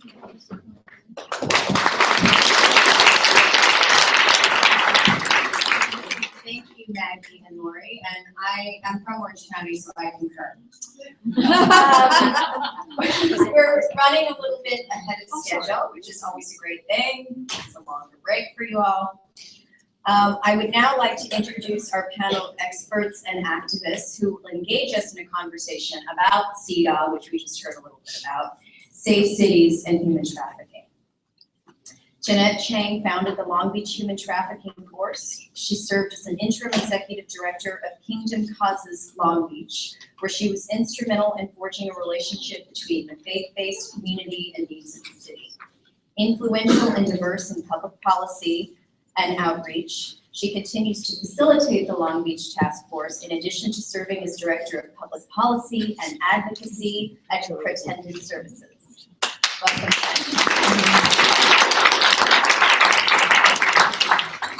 Thank you, Maggie and Lori, and I'm from Orange County, so I concur. We're running a little bit ahead of schedule, which is always a great thing. It's a longer break for you all. I would now like to introduce our panel of experts and activists who will engage us in a conversation about CEDAW, which we just heard a little bit about, safe cities and human trafficking. Jeanette Chang founded the Long Beach Human Trafficking Force. She served as an interim executive director of Kingdom Causes Long Beach, where she was instrumental in forging a relationship between the faith-based community and needs of the city. Influential and diverse in public policy and outreach, she continues to facilitate the Long Beach Task Force in addition to serving as director of public policy and advocacy at Pretended Services. Welcome.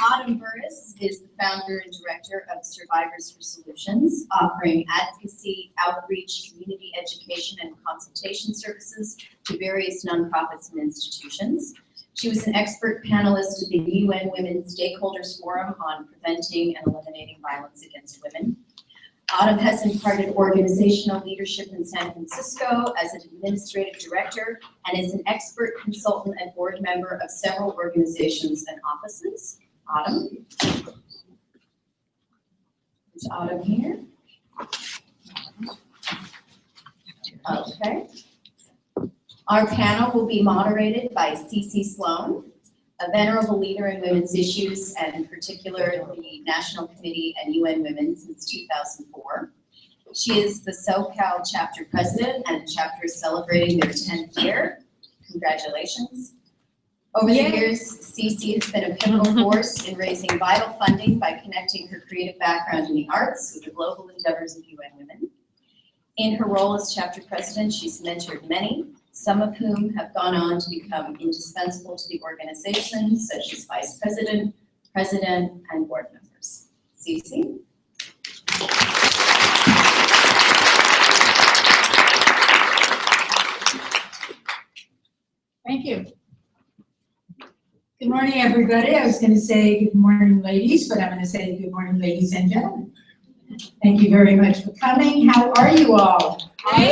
Autumn Burris is the founder and director of Survivors for Solutions, offering advocacy, outreach, community education, and consultation services to various nonprofits and institutions. She was an expert panelist at the UN Women's Stakeholders Forum on preventing and eliminating violence against women. Autumn has imparted organizational leadership in San Francisco as an administrative director and is an expert consultant and board member of several organizations and offices. Autumn. Is Autumn here? Okay. Our panel will be moderated by Cece Sloan, a venerable leader in women's issues, and in particular the National Committee and UN Women since 2004. She is the SoCal chapter president, and the chapter is celebrating their 10th year. Congratulations. Over the years, Cece has been a pivotal force in raising vital funding by connecting her creative background in the arts with the global endeavors of UN Women. In her role as chapter president, she's mentored many, some of whom have gone on to become indispensable to the organization, such as vice president, president, and board members. Cece? Thank you. Good morning, everybody. I was going to say good morning, ladies, but I'm going to say good morning, ladies and gentlemen. Thank you very much for coming. How are you all? Thank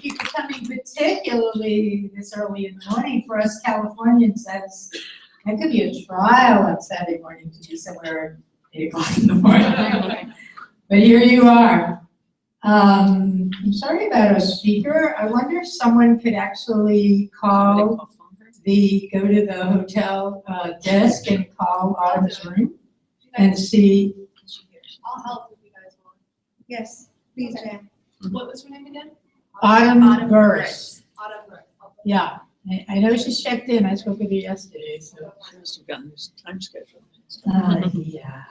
you for coming, particularly this early in the morning. For us Californians, that could be a trial on Saturday morning to be somewhere at 8 o'clock in the morning. But here you are. I'm sorry about our speaker. I wonder if someone could actually go to the hotel desk and call Autumn's room and see. I'll help if you guys want. Yes, please, Jan. What was her name again? Autumn Burris. Autumn Burris. Yeah, I know she's checked in. I spoke with her yesterday. So. She must have gotten this time schedule. Yeah.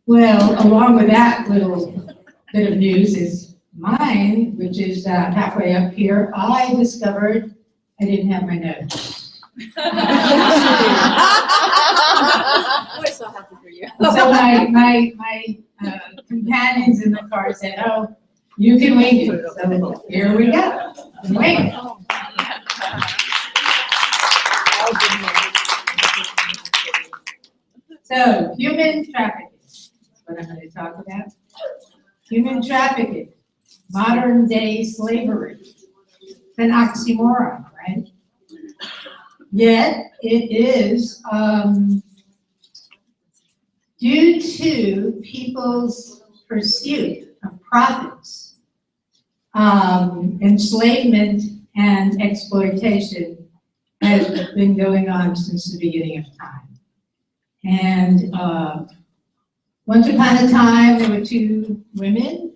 Well, along with that little bit of news is mine, which is halfway up here. I discovered I didn't have my notes. We're so happy for you. So my companions in the car said, "Oh, you can wing it." So here we go. Wing it. So human trafficking. That's what I'm going to talk about. Human trafficking, modern day slavery. It's an oxymoron, right? Yet it is due to people's pursuit of profits, enslavement and exploitation has been going on since the beginning of time. And once upon a time, there were two women,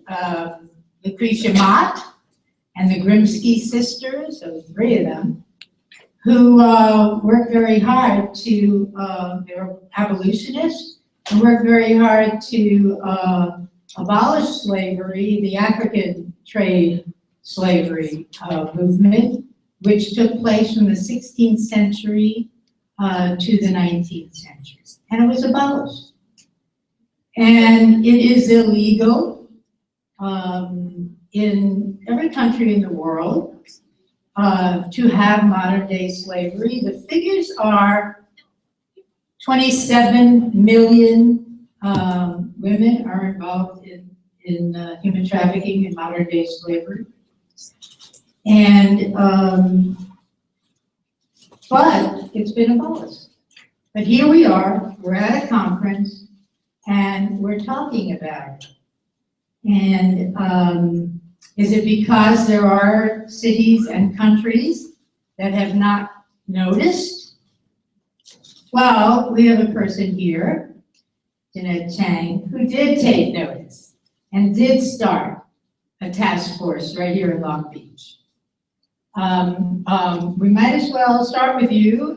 Lucretia Mott and the Grimsky sisters, so 3 of them, who worked very hard to, they were abolitionists, and worked very hard to abolish slavery, the African trade slavery movement, which took place from the 16th century to the 19th century. And it was abolished. And it is illegal in every country in the world to have modern day slavery. The figures are 27 million women are involved in human trafficking and modern day slavery. And, but it's been abolished. But here we are, we're at a conference, and we're talking about it. And is it because there are cities and countries that have not noticed? Well, we have a person here, Jeanette Chang, who did take notice and did start a task force right here in Long Beach. We might as well start with you.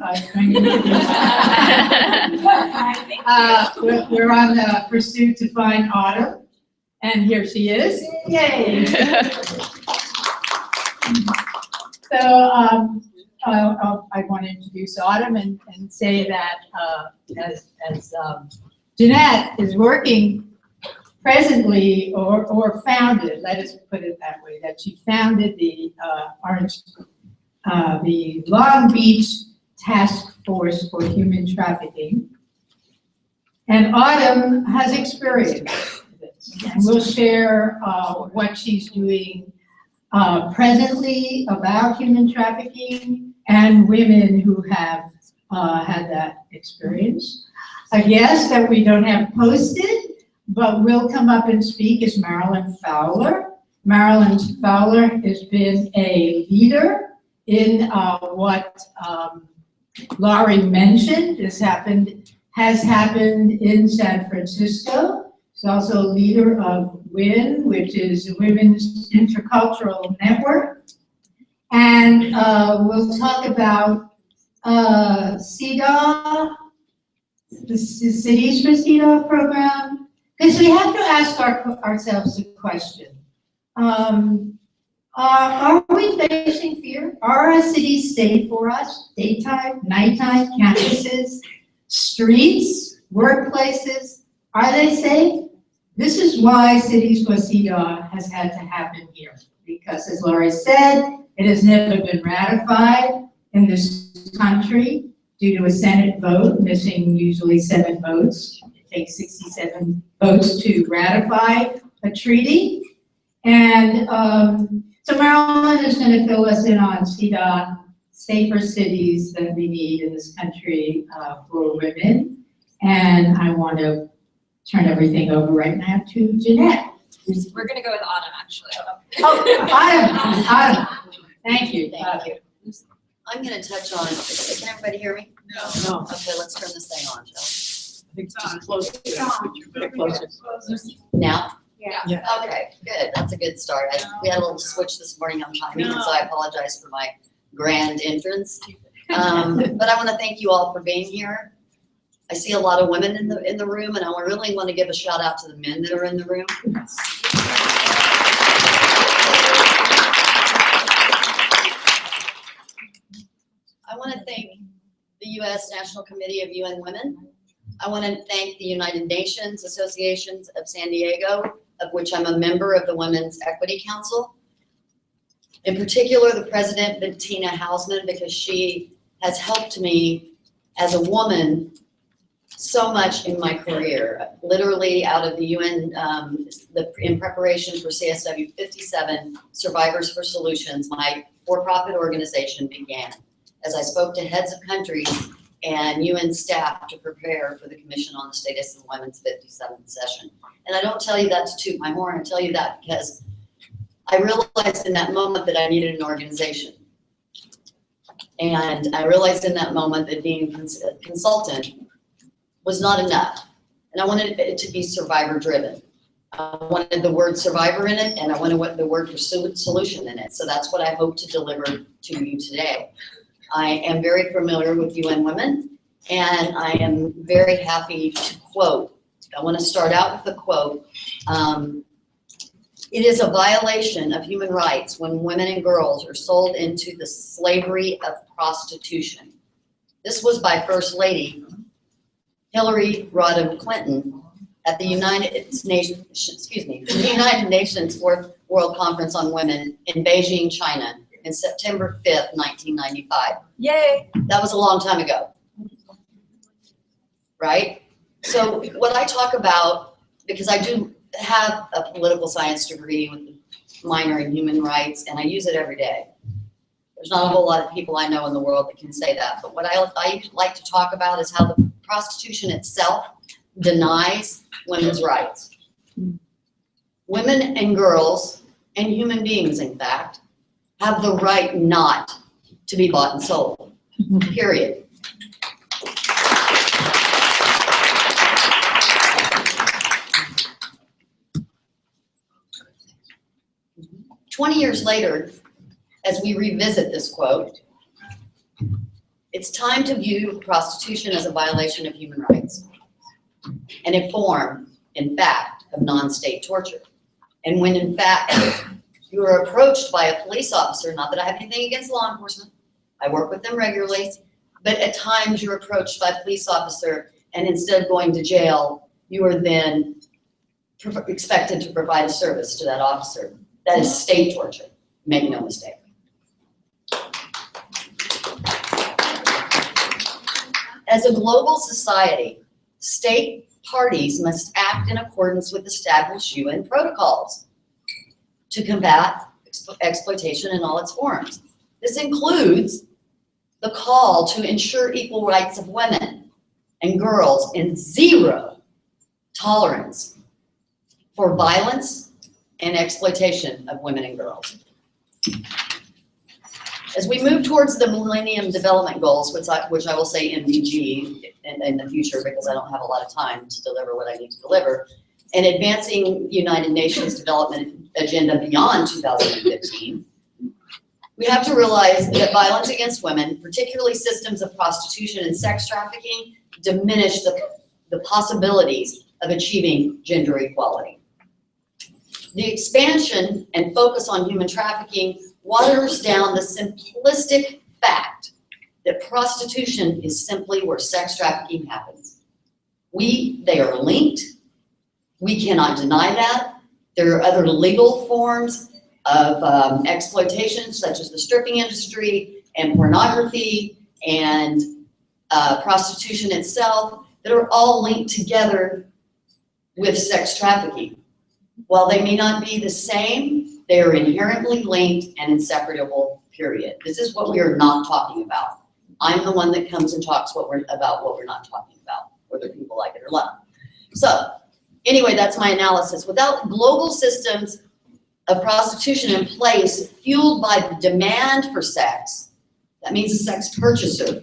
We're on the pursuit to find Autumn, and here she is. Yay! So I want to introduce Autumn and say that as Jeanette is working presently or founded, let us put it that way, that she founded the Long Beach Task Force for Human Trafficking. And Autumn has experience with this, and we'll share what she's doing presently about human trafficking and women who have had that experience. A guest that we don't have posted, but will come up and speak is Marilyn Fowler. Marilyn Fowler has been a leader in what Laurie mentioned. This has happened in San Francisco. She's also a leader of WIN, which is the Women's Intercultural Network. And we'll talk about CEDAW, the Cities for CEDAW program, because we have to ask ourselves a question. Are we facing fear? Are our cities safe for us? Daytime, nighttime, campuses, streets, workplaces, are they safe? This is why Cities for CEDAW has had to happen here. Because as Laurie said, it has never been ratified in this country due to a Senate vote, missing usually 7 votes. It takes 67 votes to ratify a treaty. And so Marilyn is going to fill us in on CEDAW, safer cities that we need in this country for women. And I want to turn everything over right now to Jeanette. We're gonna go with Autumn, actually. Oh, Autumn. Thank you. Thank you. I'm gonna touch on, can everybody hear me? No. Okay, let's turn this thing on, shall I think just close it. Get closer. we? Now? Yeah. Okay, good, that's a good start. We had a little switch this morning on timing, and so I apologize for my grand entrance. But I wanna thank you all for being here. I see a lot of women in the room, and I really wanna give a shout out to the men that are in the room. I want to thank the U.S. National Committee of UN Women. I want to thank the United Nations Associations of San Diego, of which I'm a member of the Women's Equity Council. In particular, the president, Bettina Hausman, because she has helped me as a woman so much in my career. Literally out of the UN, in preparation for CSW 57, Survivors for Solutions, my for-profit organization began as I spoke to heads of countries and UN staff to prepare for the Commission on the Status of Women's 57th session. And I don't tell you that to toot my horn, I tell you that because I realized in that moment that I needed an organization. And I realized in that moment that being a consultant was not enough. And I wanted it to be survivor driven. I wanted the word survivor in it, and I wanted the word for solution in it. So that's what I hope to deliver to you today. I am very familiar with UN Women, and I am very happy to quote. I want to start out with a quote. It is a violation of human rights when women and girls are sold into the slavery of prostitution. This was by First Lady Hillary Rodham Clinton at the United Nations 4th World Conference on Women in Beijing, China, in September 5th, 1995. Yay. That was a long time ago, right? So what I talk about, because I do have a political science degree with a minor in human rights, and I use it every day. There's not a whole lot of people I know in the world that can say that, but what I like to talk about is how the prostitution itself denies women's rights. Women and girls, and human beings in fact, have the right not to be bought and sold, period. "20 years later, as we revisit this quote, it's time to view prostitution as a violation of human rights and a form, in fact, of non-state torture. And when in fact you are approached by a police officer, not that I have anything against law enforcement, I work with them regularly, but at times you're approached by a police officer and instead of going to jail, you are then expected to provide a service to that officer. That is state torture, make no mistake. As a global society, state parties must act in accordance with established UN protocols to combat exploitation in all its forms. This includes the call to ensure equal rights of women and girls and zero tolerance for violence and exploitation of women and girls. As we move towards the Millennium Development Goals, which I will say MDG in the future because I don't have a lot of time to deliver what I need to deliver, and advancing United Nations Development Agenda beyond 2015, we have to realize that violence against women, particularly systems of prostitution and sex trafficking, diminish the possibilities of achieving gender equality. The expansion and focus on human trafficking waters down the simplistic fact that prostitution is simply where sex trafficking happens. They are linked. We cannot deny that. There are other legal forms of exploitation, such as the stripping industry and pornography and prostitution itself, that are all linked together with sex trafficking. While they may not be the same, they are inherently linked and inseparable, period. This is what we are not talking about. I'm the one that comes and talks about what we're not talking about, whether people like it or not. So anyway, that's my analysis. Without global systems of prostitution in place, fueled by the demand for sex, that means a sex purchaser.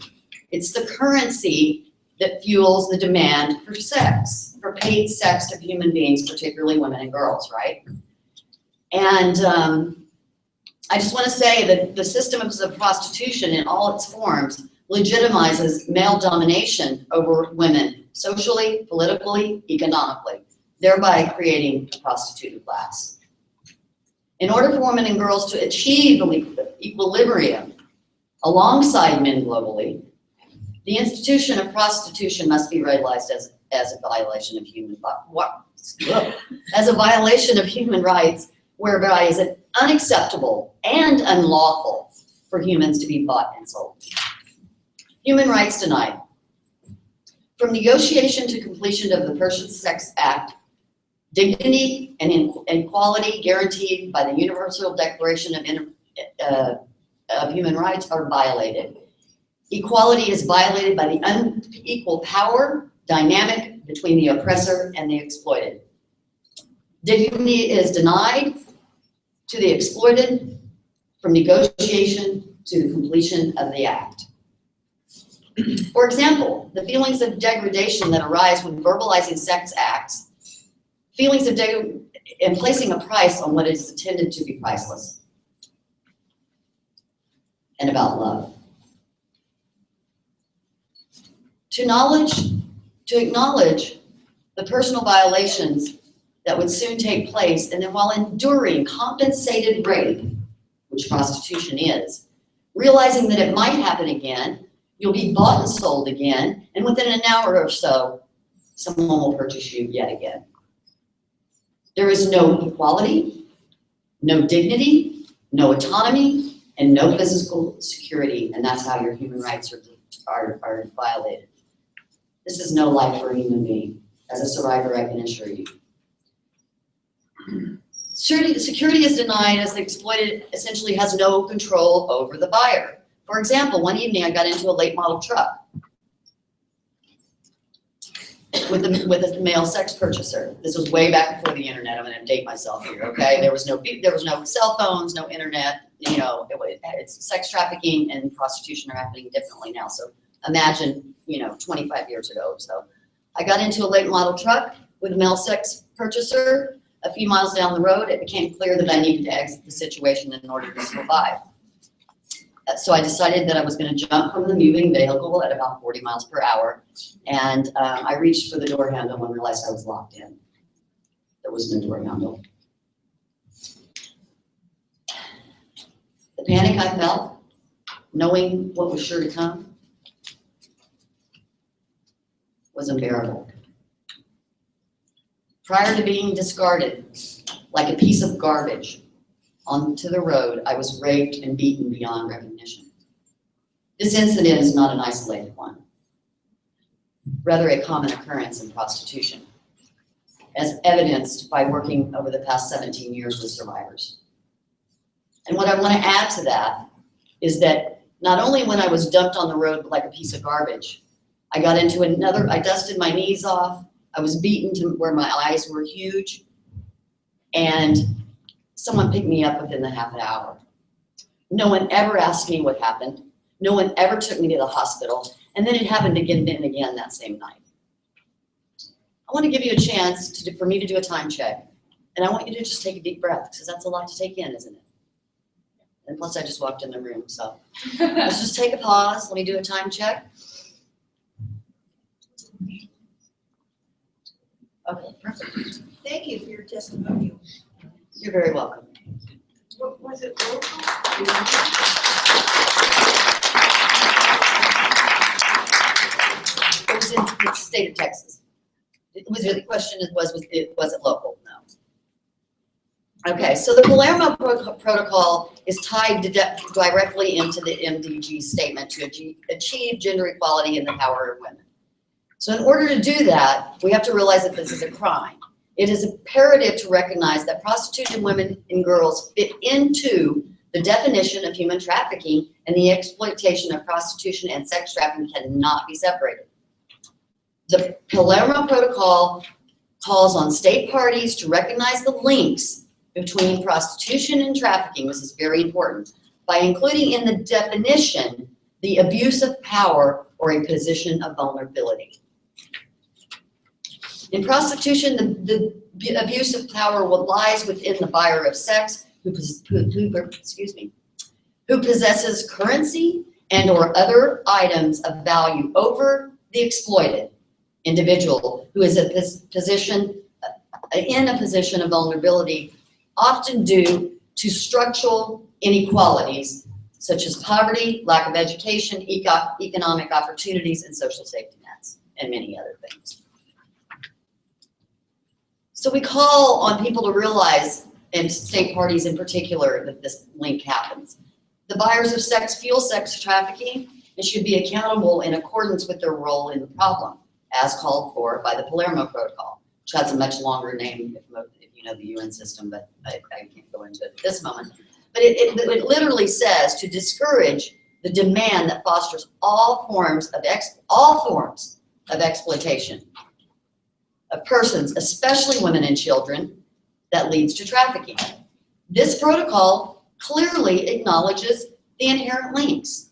It's the currency that fuels the demand for sex, for paid sex of human beings, particularly women and girls, right? And I just want to say that the systems of prostitution in all its forms legitimizes male domination over women, socially, politically, economically, thereby creating a prostituted class. In order for women and girls to achieve equilibrium alongside men globally, the institution of prostitution must be realized as a violation of human rights, whereby is it unacceptable and unlawful for humans to be bought and sold. Human rights denied. From negotiation to completion of the Persons Sex Act, dignity and equality guaranteed by the Universal Declaration of Human Rights are violated. Equality is violated by the unequal power dynamic between the oppressor and the exploited. Dignity is denied to the exploited from negotiation to the completion of the act. For example, the feelings of degradation that arise when verbalizing sex acts, feelings of and placing a price on what is intended to be priceless, and about love. To acknowledge the personal violations that would soon take place, and then while enduring compensated rape, which prostitution is, realizing that it might happen again, you'll be bought and sold again, and within an hour or so, someone will purchase you yet again. There is no equality, no dignity, no autonomy, and no physical security, and that's how your human rights are violated. This is no life for a human being. As a survivor, I can assure you. Security is denied as the exploited essentially has no control over the buyer. For example, one evening I got into a late model truck with a male sex purchaser. This was way back before the internet. I'm gonna date myself here, okay? There was no cell phones, no internet, you know, it's sex trafficking and prostitution are happening differently now. So imagine, you know, 25 years ago or so. I got into a late model truck with a male sex purchaser. A few miles down the road, it became clear that I needed to exit the situation in order to survive. So I decided that I was going to jump from the moving vehicle at about 40 miles per hour. And I reached for the door handle and realized I was locked in. There was no door handle. The panic I felt, knowing what was sure to come, was unbearable. Prior to being discarded like a piece of garbage onto the road, I was raped and beaten beyond recognition. This incident is not an isolated one, rather a common occurrence in prostitution, as evidenced by working over the past 17 years with survivors. And what I want to add to that is that not only when I was dumped on the road like a piece of garbage, I got into I dusted my knees off, I was beaten to where my eyes were huge, and someone picked me up within the half an hour. No one ever asked me what happened. No one ever took me to the hospital, and then it happened again and again that same night. I want to give you a chance for me to do a time check, and I want you to just take a deep breath, because that's a lot to take in, isn't it? And plus, I just walked in the room, so let's just take a pause. Let me do a time check. Okay, perfect. Thank you for your testimonial. You're very welcome. What was it local? It was in the state of Texas. The question was it local? No. Okay, so the Palermo Protocol is tied directly into the MDG statement to achieve gender equality and the power of women. So in order to do that, we have to realize that this is a crime. It is imperative to recognize that prostituted women and girls fit into the definition of human trafficking, and the exploitation of prostitution and sex trafficking cannot be separated. The Palermo Protocol calls on state parties to recognize the links between prostitution and trafficking, this is very important, by including in the definition the abuse of power or a position of vulnerability. In prostitution, the abuse of power lies within the buyer of sex who possesses currency and or other items of value over the exploited individual who is in a position of vulnerability, often due to structural inequalities such as poverty, lack of education, economic opportunities, and social safety nets, and many other things. So we call on people to realize, and state parties in particular, that this link happens. The buyers of sex fuel sex trafficking and should be accountable in accordance with their role in the problem, as called for by the Palermo Protocol, which has a much longer name if you know the UN system, but I can't go into it at this moment. But it literally says to discourage the demand that fosters all forms of exploitation of persons, especially women and children, that leads to trafficking. This protocol clearly acknowledges the inherent links.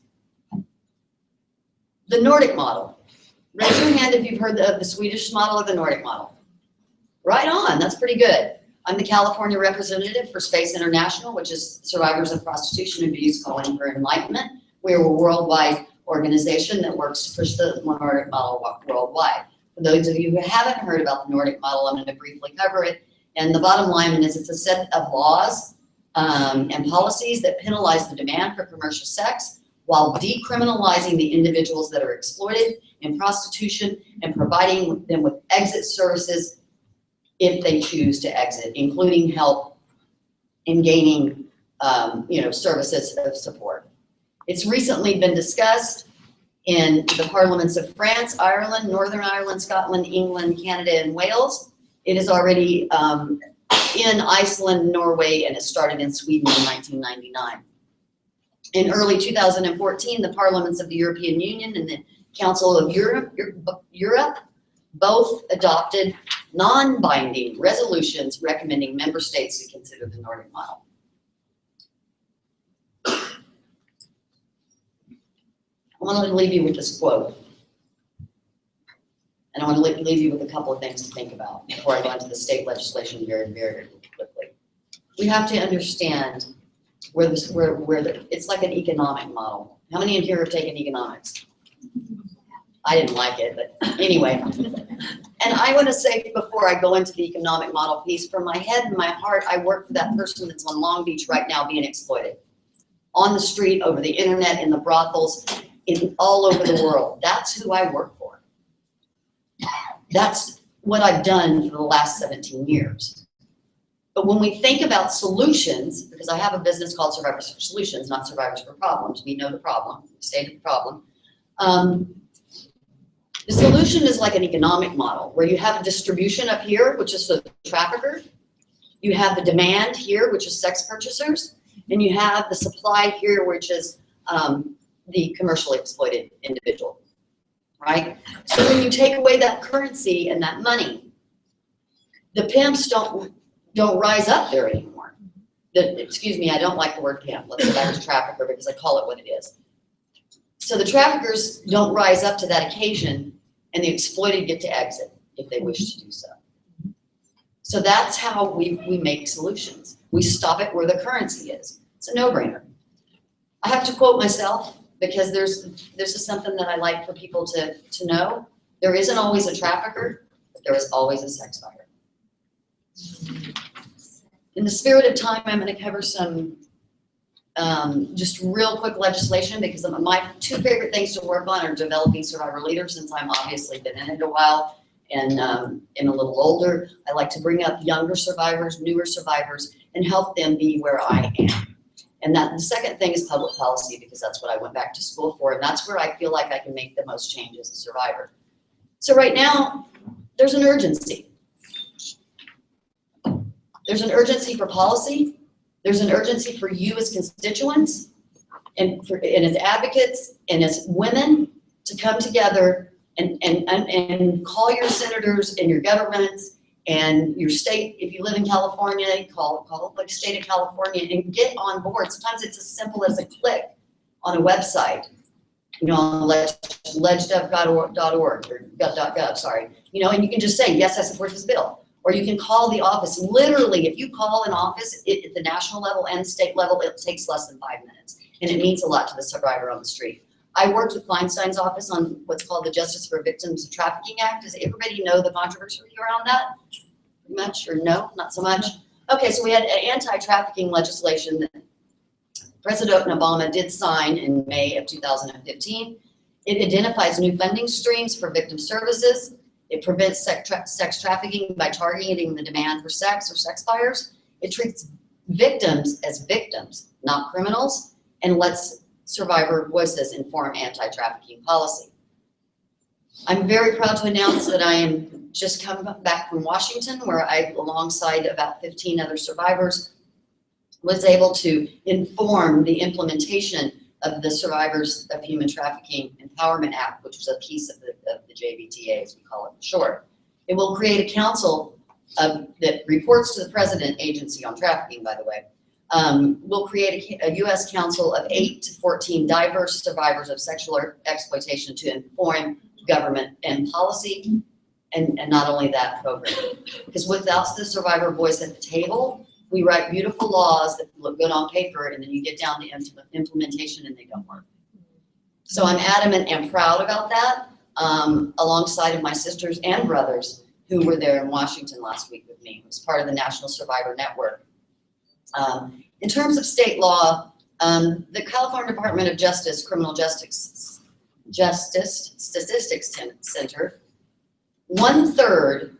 The Nordic model. Raise your hand if you've heard of the Swedish model or the Nordic model. Right on, that's pretty good. I'm the California representative for Space International, which is survivors of prostitution and abuse calling for enlightenment. We're a worldwide organization that works to push the Nordic model worldwide. For those of you who haven't heard about the Nordic model, I'm going to briefly cover it. And the bottom line is it's a set of laws and policies that penalize the demand for commercial sex while decriminalizing the individuals that are exploited in prostitution and providing them with exit services if they choose to exit, including help in gaining, services of support. It's recently been discussed in the parliaments of France, Ireland, Northern Ireland, Scotland, England, Canada, and Wales. It is already in Iceland, Norway, and it started in Sweden in 1999. In early 2014, the parliaments of the European Union and the Council of Europe both adopted non-binding resolutions recommending member states to consider the Nordic model. I want to leave you with this quote. And I want to leave you with a couple of things to think about before I go into the state legislation very, very quickly. We have to understand it's like an economic model. How many in here have taken economics? I didn't like it, but anyway. And I want to say before I go into the economic model piece, from my head and my heart, I work for that person that's on Long Beach right now being exploited. On the street, over the internet, in the brothels, all over the world. That's who I work for. That's what I've done for the last 17 years. But when we think about solutions, because I have a business called Survivors for Solutions, not Survivors for Problems. We know the problem, we stated the problem. The solution is like an economic model where you have a distribution up here, which is the trafficker. You have the demand here, which is sex purchasers. And you have the supply here, which is the commercially exploited individual, right? So when you take away that currency and that money, the pimps don't rise up there anymore. Excuse me, I don't like the word pimp. Let's go back to trafficker because I call it what it is. So the traffickers don't rise up to that occasion, and the exploited get to exit if they wish to do so. So that's how we make solutions. We stop it where the currency is. It's a no-brainer. I have to quote myself because this is something that I like for people to know. There isn't always a trafficker, but there is always a sex buyer. In the spirit of time, I'm going to cover some just real quick legislation because my two favorite things to work on are developing survivor leaders, since I'm obviously been in it a while and am a little older. I like to bring up younger survivors, newer survivors, and help them be where I am. And the second thing is public policy, because that's what I went back to school for, and that's where I feel like I can make the most change as a survivor. So right now, there's an urgency. There's an urgency for policy. There's an urgency for you as constituents and as advocates and as women to come together and call your senators and your governments and your state. If you live in California, call the state of California and get on board. Sometimes it's as simple as a click on a website, on ledgedev.org or gov.gov, sorry, and you can just say, yes, I support this bill. Or you can call the office. Literally, if you call an office at the national level and state level, it takes less than 5 minutes. And it means a lot to the survivor on the street. I worked with Feinstein's office on what's called the Justice for Victims of Trafficking Act. Does everybody know the controversy around that? Pretty much, or no, not so much? Okay, so we had anti-trafficking legislation that President Obama did sign in May of 2015. It identifies new funding streams for victim services. It prevents sex trafficking by targeting the demand for sex or sex buyers. It treats victims as victims, not criminals, and lets survivor voices inform anti-trafficking policy. I'm very proud to announce that I am just come back from Washington, where I, alongside about 15 other survivors, was able to inform the implementation of the Survivors of Human Trafficking Empowerment Act, which was a piece of the JVTA, as we call it for short. It will create a council that reports to the President Agency on Trafficking, by the way. We'll create a U.S. council of 8 to 14 diverse survivors of sexual exploitation to inform government and policy, and not only that, programming. Because without the survivor voice at the table, we write beautiful laws that look good on paper, and then you get down to implementation and they don't work. So I'm adamant and proud about that, alongside of my sisters and brothers who were there in Washington last week with me. It was part of the National Survivor Network. In terms of state law, the California Department of Justice Criminal Justice Statistics Center, 1/3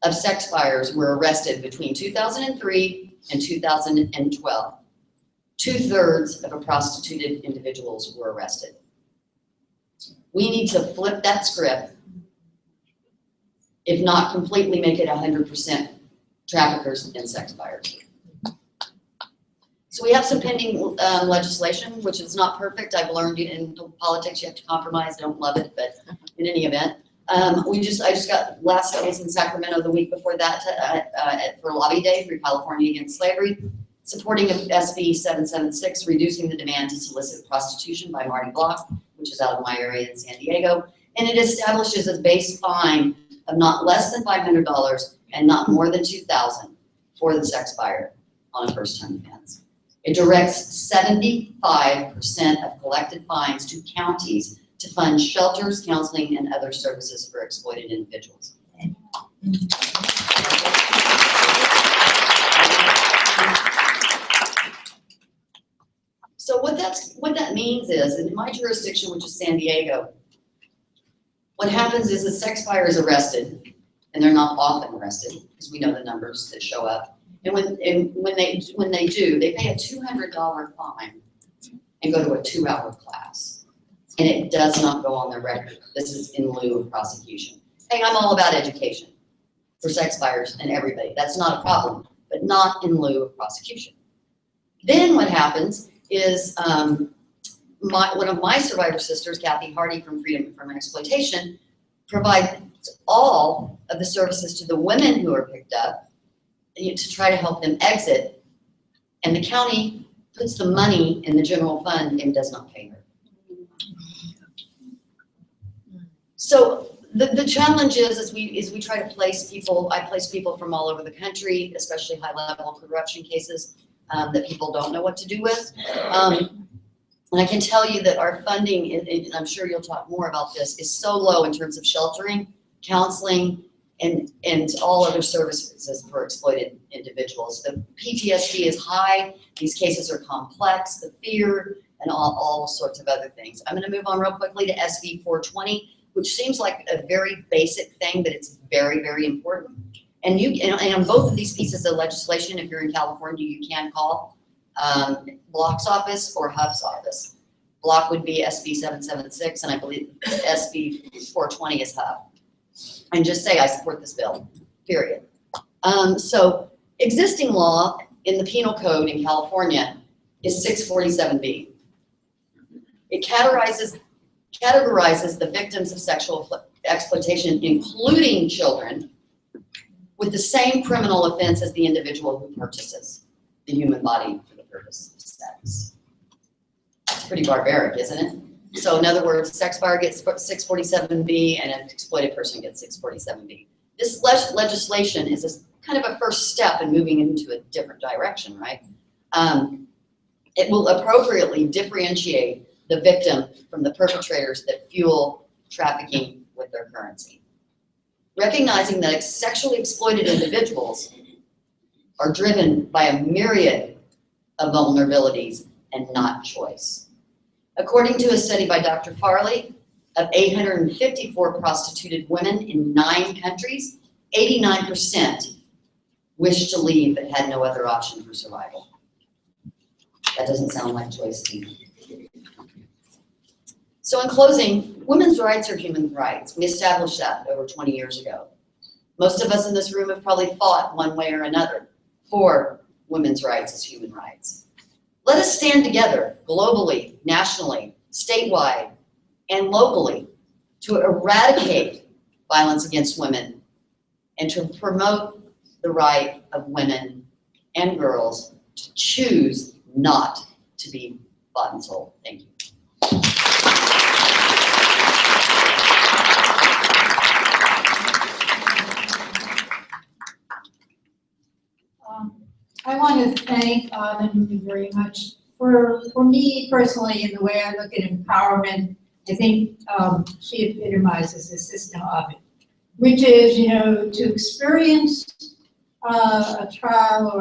of sex buyers were arrested between 2003 in 2012, 2/3 of prostituted individuals were arrested. We need to flip that script, if not completely make it 100% traffickers and sex buyers. So we have some pending legislation, which is not perfect. I've learned in politics you have to compromise. I don't love it, but in any event, I just got I was in Sacramento the week before that for Lobby Day for California Against Slavery, supporting SB 776, reducing the demand to solicit prostitution by Marty Block, which is out of my area in San Diego, and it establishes a base fine of not less than $500 and not more than $2,000 for the sex buyer on a first-time offense. It directs 75% of collected fines to counties to fund shelters, counseling, and other services for exploited individuals. So what that means is, in my jurisdiction, which is San Diego, what happens is a sex buyer is arrested, and they're not often arrested because we know the numbers that show up. And when they do, they pay a $200 fine and go to a 2-hour class. And it does not go on their record. This is in lieu of prosecution. Hey, I'm all about education for sex buyers and everybody. That's not a problem, but not in lieu of prosecution. Then what happens is one of my survivor sisters, Kathy Hardy from Freedom from Exploitation, provides all of the services to the women who are picked up to try to help them exit, and the county puts the money in the general fund and does not pay her. So the challenge is, as we try to place people, I place people from all over the country, especially high-level corruption cases that people don't know what to do with. And I can tell you that our funding, and I'm sure you'll talk more about this, is so low in terms of sheltering, counseling, and all other services for exploited individuals. The PTSD is high, these cases are complex, the fear, and all sorts of other things. I'm gonna move on real quickly to SB 420, which seems like a very basic thing, but it's very, very important. And on both of these pieces of legislation, if you're in California, you can call Block's office or Huff's office. Block would be SB 776, and I believe SB 420 is Huff. And just say, I support this bill, period. So existing law in the penal code in California is 647B. It categorizes the victims of sexual exploitation, including children, with the same criminal offense as the individual who purchases the human body for the purpose of sex. It's pretty barbaric, isn't it? So in other words, a sex buyer gets 647B and an exploited person gets 647B. This legislation is a kind of a first step in moving into a different direction, right? It will appropriately differentiate the victim from the perpetrators that fuel trafficking with their currency. Recognizing that sexually exploited individuals are driven by a myriad of vulnerabilities and not choice. According to a study by Dr. Farley, of 854 prostituted women in 9 countries, 89% wished to leave but had no other option for survival. That doesn't sound like choice to me. So in closing, women's rights are human rights. We established that over 20 years ago. Most of us in this room have probably fought one way or another for women's rights as human rights. Let us stand together globally, nationally, statewide, and locally to eradicate violence against women and to promote the right of women and girls to choose not to be bought and sold. Thank you. I want to thank them very much. For me personally, in the way I look at empowerment, I think she epitomizes the system of it, which is, to experience a trial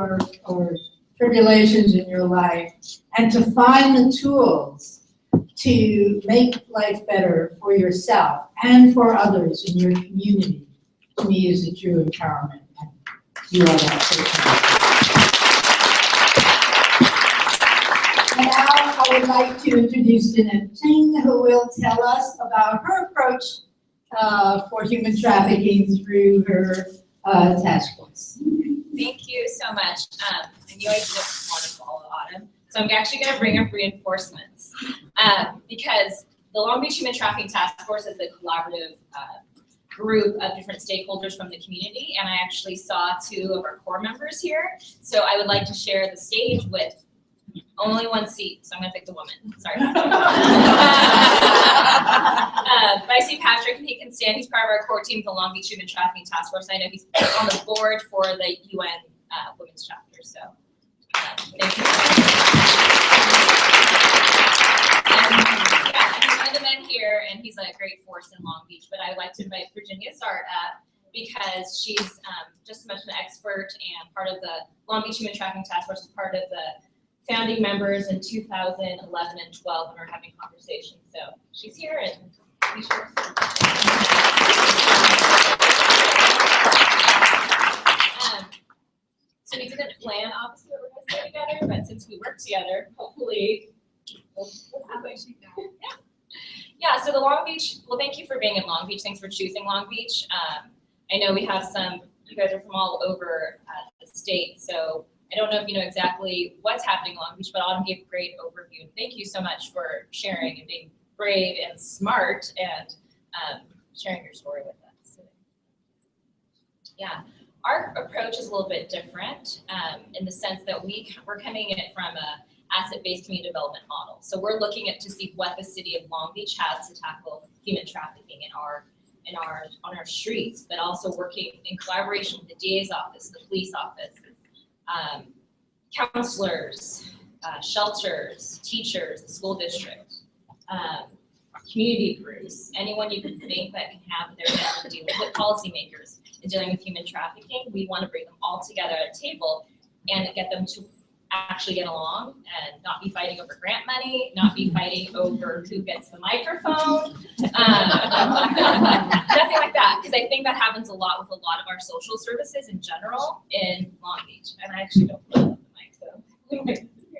or tribulations in your life and to find the tools to make life better for yourself and for others in your community, to me is a true empowerment. You are that person. I would like to introduce Jeanette Ting, who will tell us about her approach for human trafficking through her task force. Thank you so much. And you always just want to follow Autumn. So I'm actually going to bring up reinforcements because the Long Beach Human Trafficking Task Force is a collaborative group of different stakeholders from the community, and I actually saw 2 of our core members here. So I would like to share the stage with only 1 seat, so I'm gonna pick the woman. Sorry. But I see Patrick, and he can stand. He's part of our core team for the Long Beach Human Trafficking Task Force. I know he's on the board for the UN Women's Chapter. So thank you. He's one of the men here, and he's a great force in Long Beach. But I would like to invite Virginia Sart up because she's just as much an expert and part of the Long Beach Human Trafficking Task Force, part of the founding members in 2011 and 12, and we're having conversations. So she's here, and be sure. So we didn't plan obviously what we're going to say together, but since we work together, hopefully we'll have it. Yeah, so the Long Beach, well, thank you for being in Long Beach. Thanks for choosing Long Beach. I know we have you guys are from all over the state, so I don't know if you know exactly what's happening in Long Beach, but Autumn gave a great overview. Thank you so much for sharing and being brave and smart and sharing your story with us. Yeah, our approach is a little bit different in the sense that we're coming in it from a asset-based community development model. So we're looking at to see what the city of Long Beach has to tackle human trafficking on our streets, but also working in collaboration with the DA's office, the police office, counselors, shelters, teachers, the school district, community groups, anyone you can think that can have their hand in dealing with policymakers in dealing with human trafficking. We want to bring them all together at a table and get them to actually get along and not be fighting over grant money, not be fighting over who gets the microphone, nothing like that, because I think that happens a lot with a lot of our social services in general in Long Beach. And I actually don't put up the mic, so there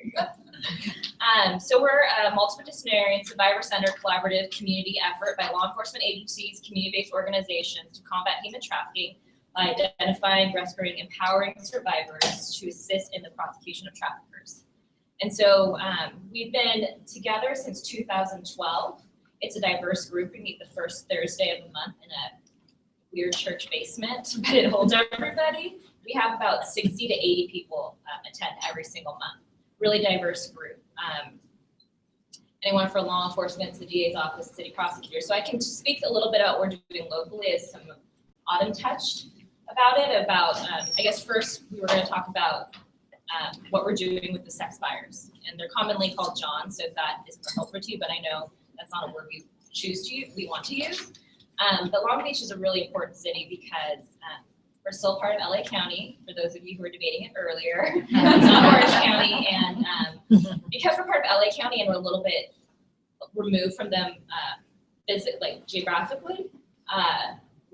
you go. So we're a multidisciplinary, survivor-centered, collaborative community effort by law enforcement agencies, community-based organizations to combat human trafficking by identifying, rescuing, empowering survivors to assist in the prosecution of traffickers. And so we've been together since 2012. It's a diverse group. We meet the first Thursday of the month in a weird church basement, but it holds everybody. We have about 60 to 80 people attend every single month. Really diverse group. Anyone from law enforcement to the DA's office, city prosecutor. So I can speak a little bit about what we're doing locally, as some of Autumn touched about it. I guess first we were going to talk about what we're doing with the sex buyers. And they're commonly called Johns, so if that is more helpful to you, but I know that's not a word we want to use. But Long Beach is a really important city because we're still part of LA County, for those of you who were debating it earlier. It's not Orange County, and because we're part of LA County and we're a little bit removed from them geographically,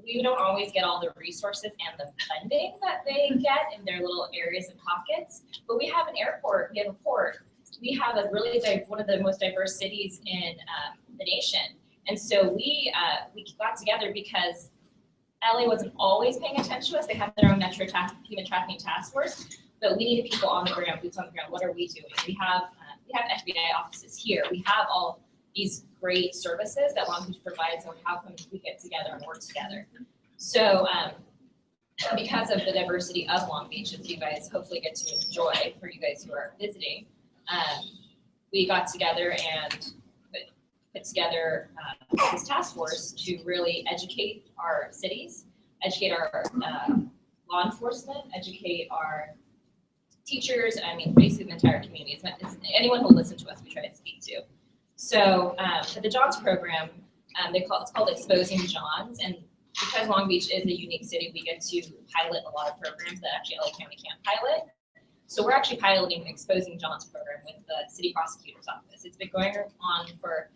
we don't always get all the resources and the funding that they get in their little areas and pockets. But we have an airport, we have a port, we have a really one of the most diverse cities in the nation. And so we got together because LA wasn't always paying attention to us. They have their own Metro Human Trafficking Task Force, but we needed people on the ground, boots on the ground. What are we doing? We have FBI offices here. We have all these great services that Long Beach provides, so how can we get together and work together? So because of the diversity of Long Beach, as you guys hopefully get to enjoy for you guys who are visiting, we got together and put together this task force to really educate our cities, educate our law enforcement, educate our teachers, basically the entire community. It's anyone who will listen to us, we try to speak to. So for the Johns program, it's called Exposing Johns, and because Long Beach is a unique city, we get to pilot a lot of programs that actually LA County can't pilot. So we're actually piloting the Exposing Johns program with the city prosecutor's office. It's been going on for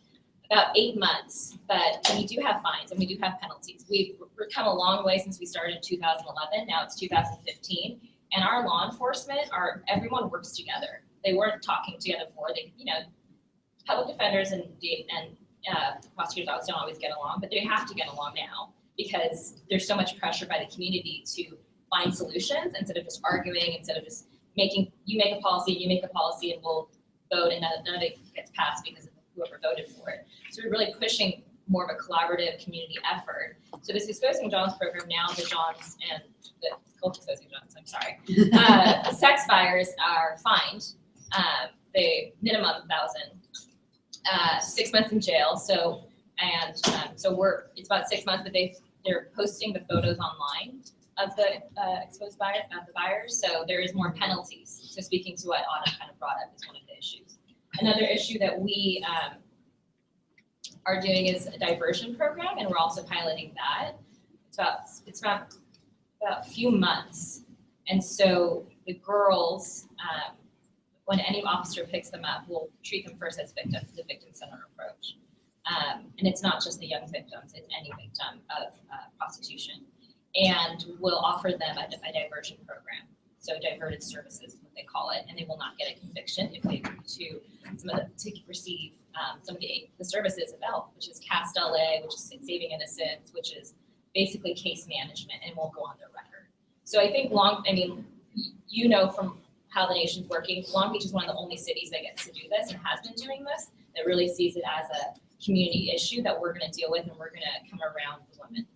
about 8 months, but we do have fines and we do have penalties. We've come a long way since we started in 2011. Now it's 2015, and our law enforcement everyone works together. They weren't talking together before. public defenders and prosecutors obviously don't always get along, but they have to get along now because there's so much pressure by the community to find solutions instead of just arguing, instead of just you make a policy, and we'll vote, and none of it gets passed because of whoever voted for it. So we're really pushing more of a collaborative community effort. So this Exposing Johns program now, the Johns and the Exposing Johns, I'm sorry, sex buyers are fined the minimum $1,000, 6 months in jail. So it's about 6 months, but they're posting the photos online of the exposed buyers. So there is more penalties. So speaking to what Autumn kind of brought up is one of the issues. Another issue that we are doing is a diversion program, and we're also piloting that. It's about a few months, and so the girls, when any officer picks them up, we'll treat them first as victims, the victim-centered approach. And it's not just the young victims, it's any victim of prostitution. And we'll offer them a diversion program. So diverted services is what they call it, and they will not get a conviction if they agree to receive some of the services of ELF, which is CAST LA, which is Saving Innocence, which is basically case management, and won't go on their record. So I think you know from how the nation's working, Long Beach is one of the only cities that gets to do this and has been doing this, that really sees it as a community issue that we're gonna deal with, and we're gonna come around the women.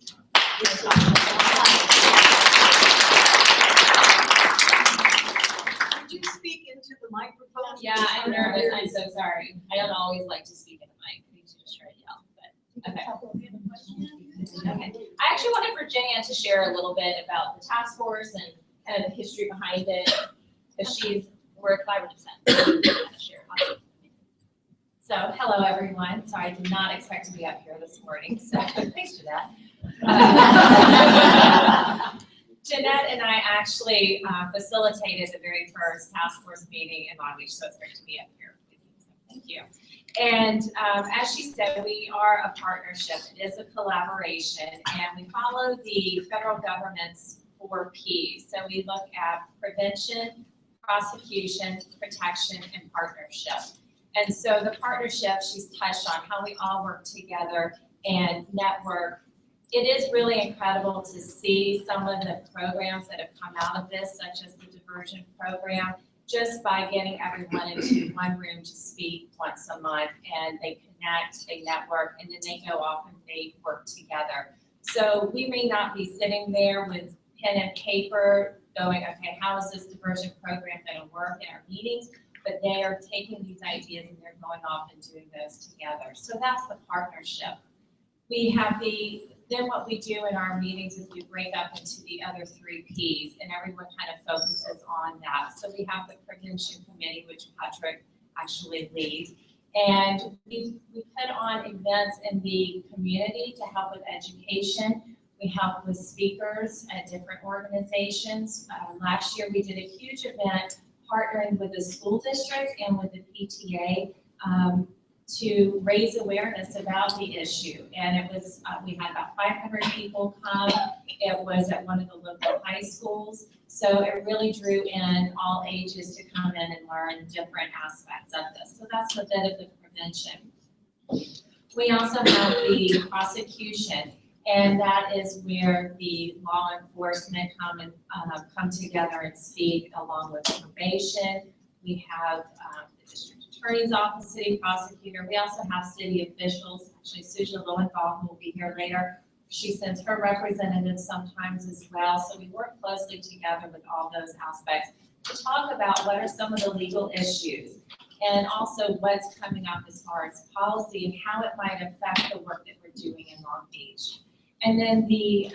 Could you speak into the microphone? Yeah, I'm nervous, I'm so sorry. I don't always like to speak in the mic, I used to just try to yell, but, okay. Okay, I actually wanted Virginia to share a little bit about the task force and kind of the history behind it, because we're a collaborative center. So, hello everyone. So I did not expect to be up here this morning, so thanks for that. Jeanette and I actually facilitated the very first task force meeting in Long Beach, so it's great to be up here with you. So thank you. And as she said, we are a partnership. It is a collaboration, and we follow the federal government's 4 Ps. So we look at prevention, prosecution, protection, and partnership. And so the partnership, she's touched on how we all work together and network. It is really incredible to see some of the programs that have come out of this, such as the diversion program, just by getting everyone into one room to speak once a month, and they connect, they network, and then they go off and they work together. So we may not be sitting there with pen and paper going, okay, how is this diversion program going to work in our meetings? But they are taking these ideas and they're going off and doing those together. So that's the partnership. We have then what we do in our meetings is we break up into the other 3 Ps, and everyone kind of focuses on that. So we have the prevention committee, which Patrick actually leads. And we put on events in the community to help with education. We help with speakers at different organizations. Last year we did a huge event partnering with the school district and with the PTA to raise awareness about the issue. And it was, we had about 500 people come. It was at one of the local high schools. So it really drew in all ages to come in and learn different aspects of this. So that's a bit of the prevention. We also have the prosecution, and that is where the law enforcement come together and speak along with probation. We have the district attorney's office, city prosecutor. We also have city officials. Actually, Suja Lowenthal, who will be here later, she sends her representatives sometimes as well. So we work closely together with all those aspects to talk about what are some of the legal issues, and also what's coming up as far as policy and how it might affect the work that we're doing in Long Beach. And then the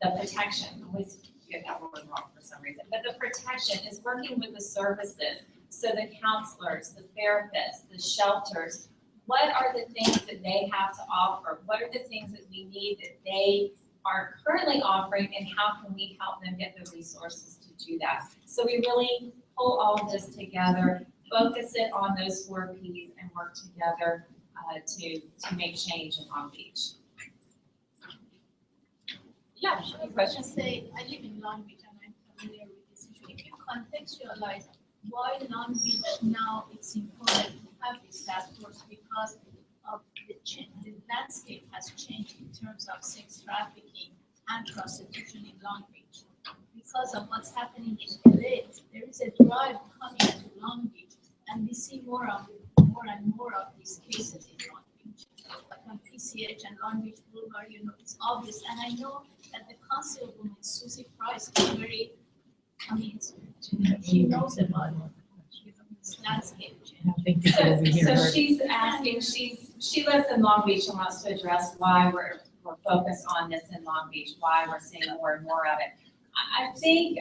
protection, I always get that word wrong for some reason, but the protection is working with the services. So the counselors, the therapists, the shelters, what are the things that they have to offer? What are the things that we need that they are currently offering, and how can we help them get the resources to do that? So we really pull all of this together, focus it on those 4 Ps, and work together to make change in Long Beach. Yeah, any questions? Say, I live in Long Beach and I'm familiar with this issue. If you contextualize why Long Beach now it's important to have this task force because of the landscape has changed in terms of sex trafficking and prostitution in Long Beach. Because of what's happening in LA, there is a drive coming to Long Beach, and we see more and more of these cases in Long Beach. Like on PCH and Long Beach Boulevard, it's obvious. And I know that the Councilwoman, Susie Price, is very, she knows about this landscape change. So she's asking, she lives in Long Beach and wants to address why we're focused on this in Long Beach, why we're seeing more and more of it. I think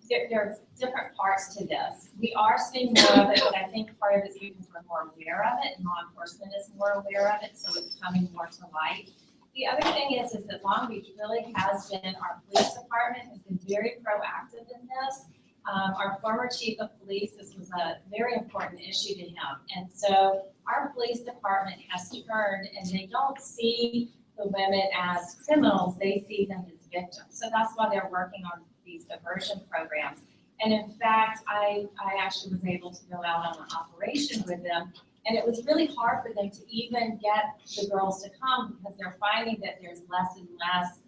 there are different parts to this. We are seeing more of it, but I think part of it is because we're more aware of it, and law enforcement is more aware of it, so it's coming more to light. The other thing is that Long Beach really has been, our police department has been very proactive in this. Our former chief of police, this was a very important issue to him, and so our police department has turned, and they don't see the women as criminals, they see them as victims. So that's why they're working on these diversion programs. And in fact, I actually was able to go out on an operation with them, and it was really hard for them to even get the girls to come because they're finding that there's less and less,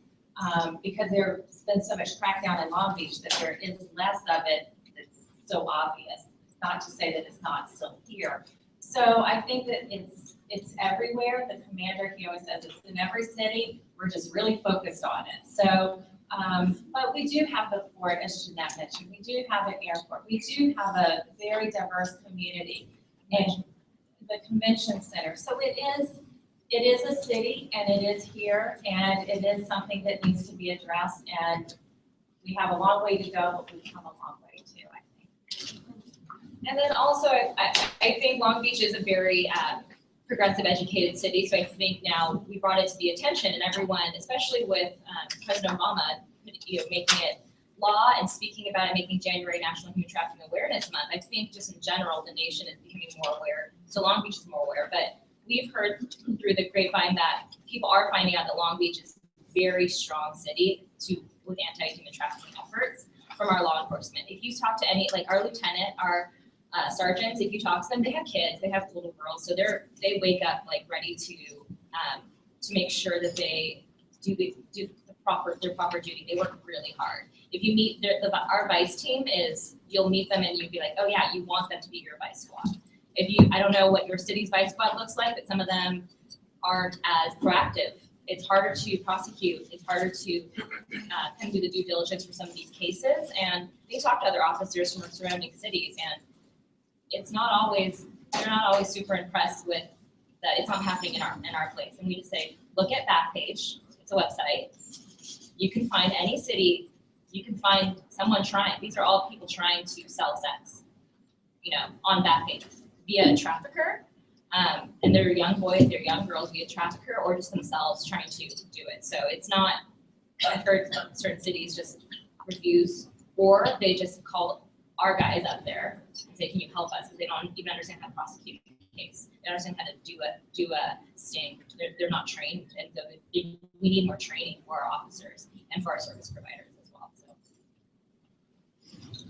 because there's been so much crackdown in Long Beach that there is less of it that's so obvious. Not to say that it's not still here. So I think that it's everywhere. The commander, he always says it's in every city. We're just really focused on it. So, but we do have the port, as Jeanette mentioned. We do have an airport. We do have a very diverse community and the convention center. So it is a city, and it is here, and it is something that needs to be addressed. And we have a long way to go, but we've come a long way too, I think. And then also, I think Long Beach is a very progressive, educated city. So I think now we brought it to the attention, and everyone, especially with President Obama, making it law and speaking about it, making January National Human Trafficking Awareness Month. I think just in general, the nation is becoming more aware. So Long Beach is more aware, but we've heard through the grapevine that people are finding out that Long Beach is a very strong city with anti-human trafficking efforts from our law enforcement. If you talk to any, like our lieutenant, our sergeants, if you talk to them, they have kids, they have little girls, so they wake up like ready to make sure that they do their proper duty. They work really hard. If you meet our vice team you'll meet them and you'll be like, oh yeah, you want them to be your vice squad. I don't know what your city's vice squad looks like, but some of them aren't as proactive. It's harder to prosecute. It's harder to kind of do the due diligence for some of these cases. And they talk to other officers from surrounding cities, and they're not always super impressed with that it's not happening in our place. And we just say, look at Backpage. It's a website. You can find any city. You can find someone trying. These are all people trying to sell sex, on Backpage via a trafficker. And they're young boys, they're young girls via trafficker, or just themselves trying to do it. So it's not, I've heard certain cities just refuse, or they just call our guys up there and say, can you help us? Because they don't even understand how to prosecute a case. They don't understand how to do a sting. They're not trained, and so we need more training for our officers and for our service providers as well. So.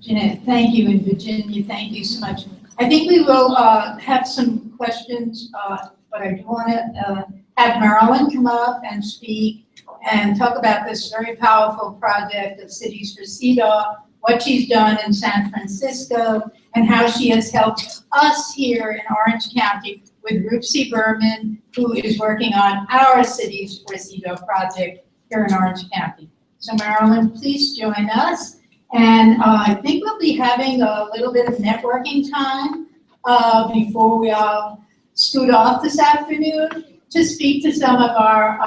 Jeanette, thank you, and Virginia, thank you so much. I think we will have some questions, but I do want to have Marilyn come up and speak and talk about this very powerful project of Cities for CEDAW, what she's done in San Francisco, and how she has helped us here in Orange County with Roopsie Berman, who is working on our Cities for CEDAW project here in Orange County. So Marilyn, please join us. And I think we'll be having a little bit of networking time before we all scoot off this afternoon to speak to some of our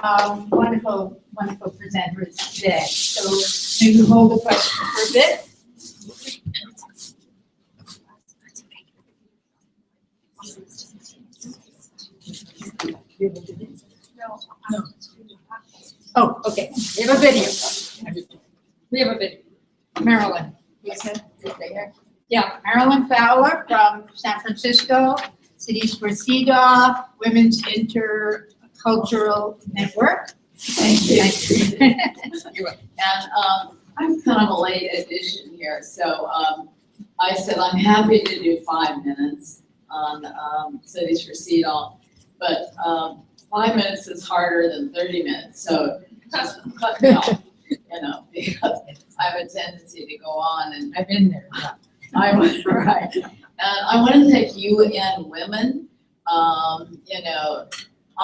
wonderful presenters today. So maybe hold the question for a bit. No. Oh, okay. We have a video. Marilyn. Yeah, Marilyn Fowler from San Francisco, Cities for CEDAW, Women's Intercultural Network. Thank you. And I'm kind of a late addition here, so I said, I'm happy to do 5 minutes on cities for CEDAW, but 5 minutes is harder than 30 minutes, so just cut me off, because I have a tendency to go on, and I've been there, yeah. right. And I want to thank UN Women. I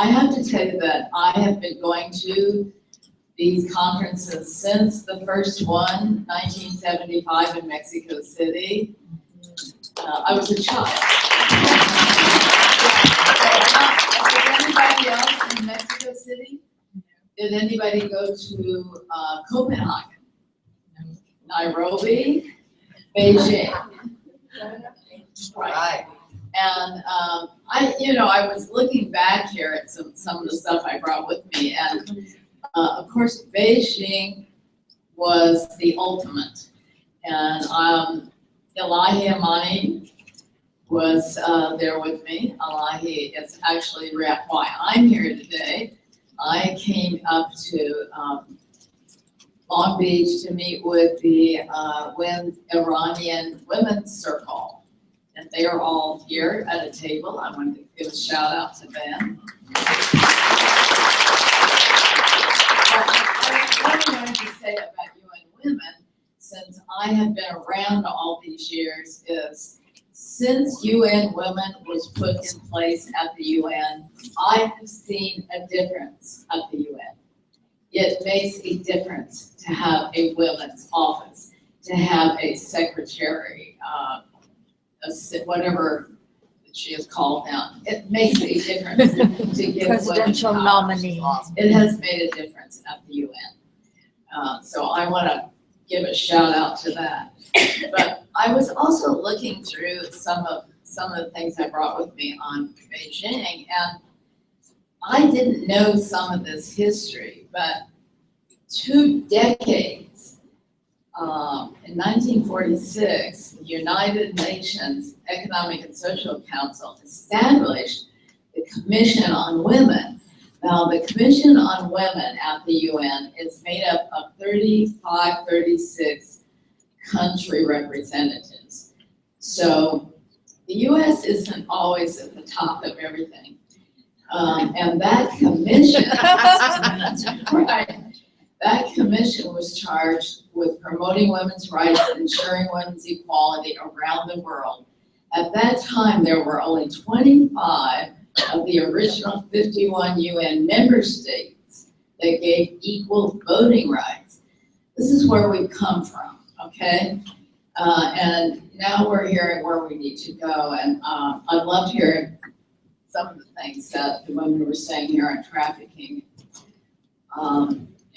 have to tell you that I have been going to these conferences since the first one, 1975 in Mexico City. I was a child. Did anybody else in Mexico City? Did anybody go to Copenhagen, Nairobi, Beijing? Right. And I was looking back here at some of the stuff I brought with me, and of course, Beijing was the ultimate. And Elahi Amani was there with me. Elahi is actually why I'm here today. I came up to Long Beach to meet with the Iranian Women's Circle. And they are all here at a table. I want to give a shout out to them. What I wanted to say about UN Women, since I have been around all these years, is since UN Women was put in place at the UN, I have seen a difference at the UN. It makes a difference to have a women's office, to have a secretary, whatever she is called now. It makes a difference to give Presidential women nominee. It has made a difference at the UN. So I want to give a shout out to that. But I was also looking through some of the things I brought with me on Beijing, and I didn't know some of this history, but 2 decades, in 1946, the United Nations Economic and Social Council established the Commission on Women. Now, the Commission on Women at the UN is made up of 36 country representatives. So the US isn't always at the top of everything. And that commission, right, that commission was charged with promoting women's rights and ensuring women's equality around the world. At that time, there were only 25 of the original 51 UN member states that gave equal voting rights. This is where we've come from, okay? And now we're hearing where we need to go, and I loved hearing some of the things that the women were saying here on trafficking.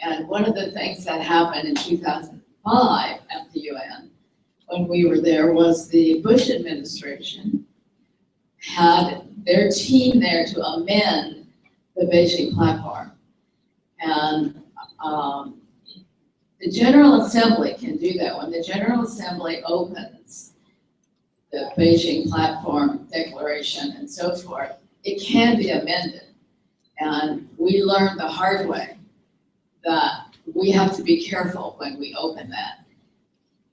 And one of the things that happened in 2005 at the UN, when we were there, was the Bush administration had their team there to amend the Beijing platform. And the General Assembly can do that. When the General Assembly opens the Beijing platform declaration and so forth, it can be amended. And we learned the hard way that we have to be careful when we open that.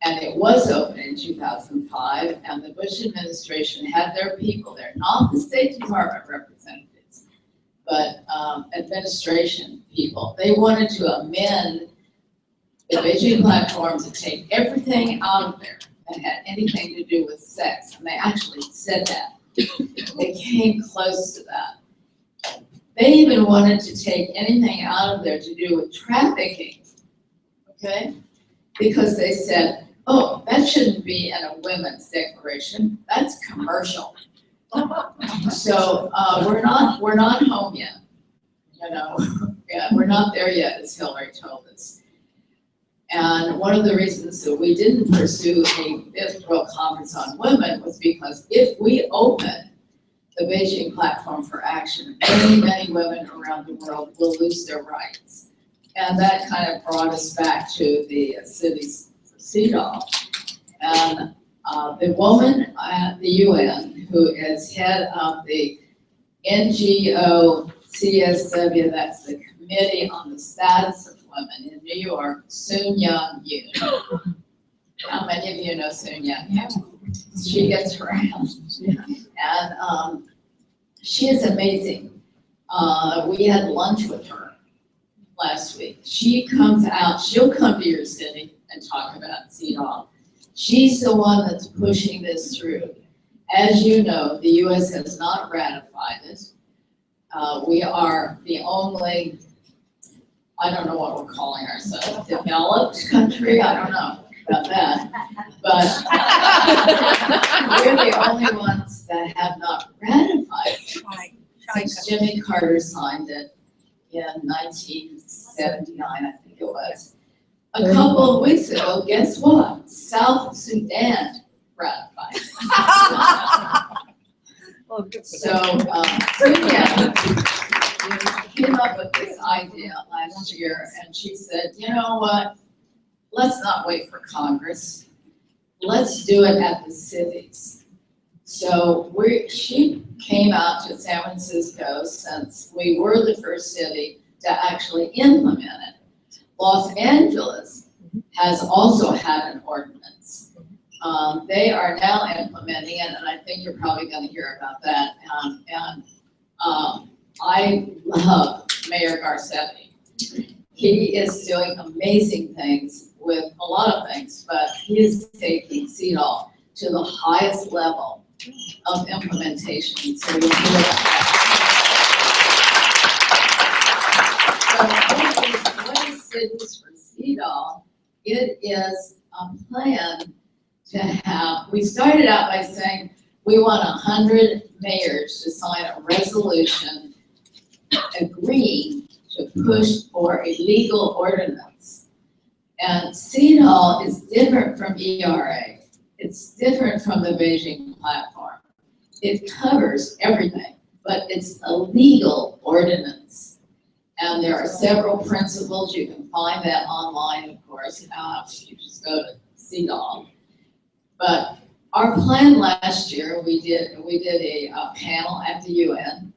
And it was open in 2005, and the Bush administration had their people there, not the State Department representatives, but administration people. They wanted to amend the Beijing platform to take everything out of there that had anything to do with sex, and they actually said that. They came close to that. They even wanted to take anything out of there to do with trafficking, okay? Because they said, oh, that shouldn't be in a women's declaration, that's commercial. So we're not home yet, yeah, we're not there yet, as Hillary told us. And one of the reasons that we didn't pursue a fifth World Conference on Women was because if we open the Beijing Platform for Action, many, many women around the world will lose their rights. And that kind of brought us back to the cities for CEDAW. And the woman at the UN who is head of the NGO CSW, that's the Committee on the Status of Women in New York, Soon Young Yoon. How many of you know Sonia? She gets around. And she is amazing. We had lunch with her last week. She comes out, she'll come to your city and talk about CEDAW. She's the one that's pushing this through. As you know, the US has not ratified it. We are the only, I don't know what we're calling ourselves, developed country, I don't know about that. But we're the only ones that have not ratified it since Jimmy Carter signed it in 1979, I think it was. A couple of weeks ago, guess what? South Sudan ratified it. So, Sonia came up with this idea last year, and she said, you know what? Let's not wait for Congress. Let's do it at the cities. So she came out to San Francisco, since we were the first city to actually implement it. Los Angeles has also had an ordinance. They are now implementing it, and I think you're probably going to hear about that. I love Mayor Garcetti. He is doing amazing things with a lot of things, but he is taking CEDAW to the highest level of implementation. So you'll hear about that. So what is Cities for CEDAW? It is a plan to have, we started out by saying we want 100 mayors to sign a resolution agreeing to push for a legal ordinance. And CEDAW is different from ERA. It's different from the Beijing platform. It covers everything, but it's a legal ordinance. And there are several principles. You can find that online, of course. You just go to CEDAW. But our plan last year, we did a panel at the UN.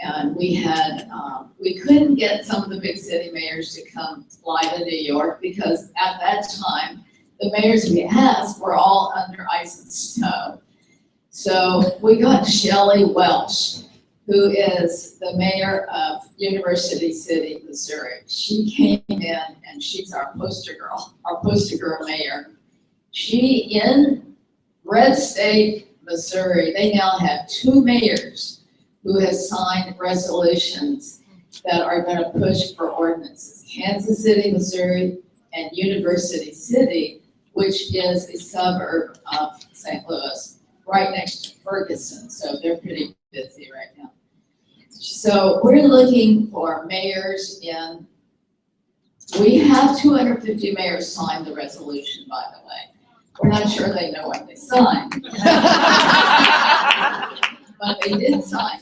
And we had, we couldn't get some of the big city mayors to come fly to New York because at that time, the mayors we asked were all under ice and snow. So we got Shelley Welch, who is the mayor of University City, Missouri. She came in and she's our poster girl mayor. She, in red state, Missouri, they now have 2 mayors who has signed resolutions that are going to push for ordinances. Kansas City, Missouri, and University City, which is a suburb of St. Louis, right next to Ferguson. So they're pretty busy right now. So we're looking for mayors in, we have 250 mayors signed the resolution, by the way. We're not sure they know what they signed. But they did sign.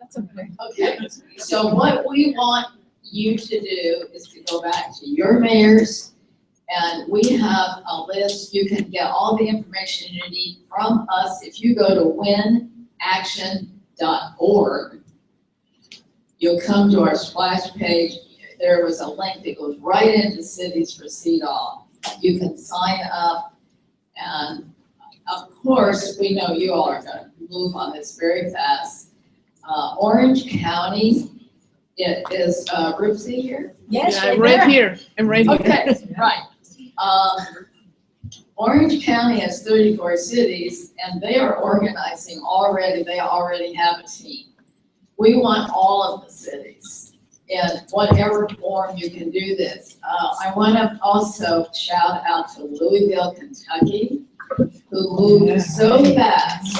That's okay. Okay, so what we want you to do is to go back to your mayors, and we have a list. You can get all the information you need from us. If you go to winaction.org, you'll come to our splash page. There was a link that goes right into Cities for CEDAW. You can sign up, and of course, we know you all are going to move on this very fast. Orange County, it is Rupsie here? Yes, yeah, I'm right here. I'm right here. Okay, right. Orange County has 34 cities, and they are organizing already. They already have a team. We want all of the cities in whatever form you can do this. I want to also shout out to Louisville, Kentucky, who moved so fast.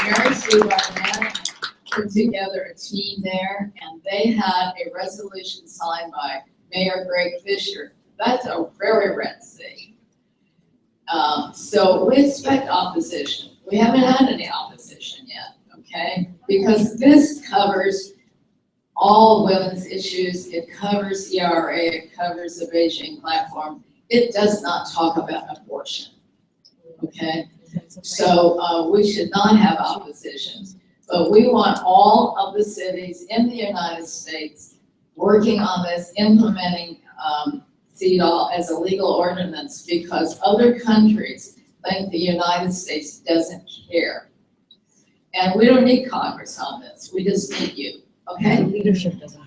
Mary Sue Barnett put together a team there, and they had a resolution signed by Mayor Greg Fisher. That's a very red city. So we expect opposition. We haven't had any opposition yet, okay? Because this covers all women's issues. It covers ERA, it covers the Beijing platform. It does not talk about abortion, okay? So we should not have opposition, but we want all of the cities in the United States working on this, implementing CEDAW as a legal ordinance because other countries think the United States doesn't care. And we don't need Congress on this, we just need you, okay? Leadership doesn't.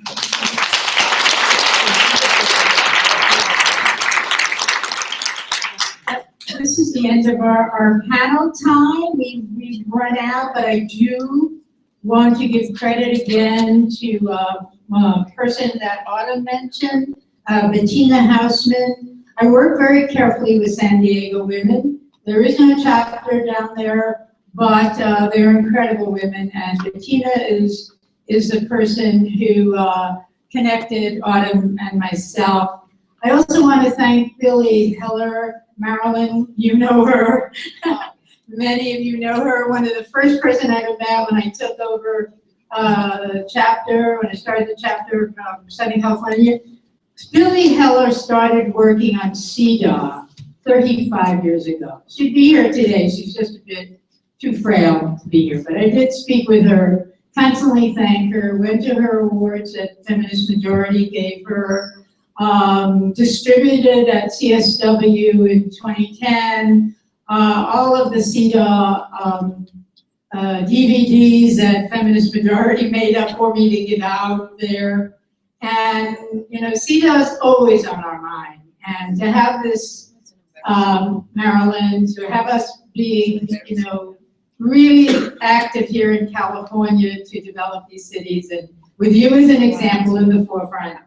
This is the end of our panel time. We've run out, but I do want to give credit again to a person that Autumn mentioned, Bettina Hausman. I work very carefully with San Diego women. There is no chapter down there, but they're incredible women, and Bettina is the person who connected Autumn and myself. I also want to thank Billy Heller. Marilyn, you know her. Many of you know her. One of the first person I ever met when I took over the chapter, when I started the chapter from Southern California. Billy Heller started working on CEDAW 35 years ago. She'd be here today. She's just a bit too frail to be here, but I did speak with her, constantly thank her, went to her awards that Feminist Majority gave her, distributed at CSW in 2010, all of the CEDAW DVDs that Feminist Majority made up for me to give out there. And, you know, CEDAW is always on our mind. And to have this, Marilyn, to have us being, you know, really active here in California to develop these cities, and with you as an example in the forefront,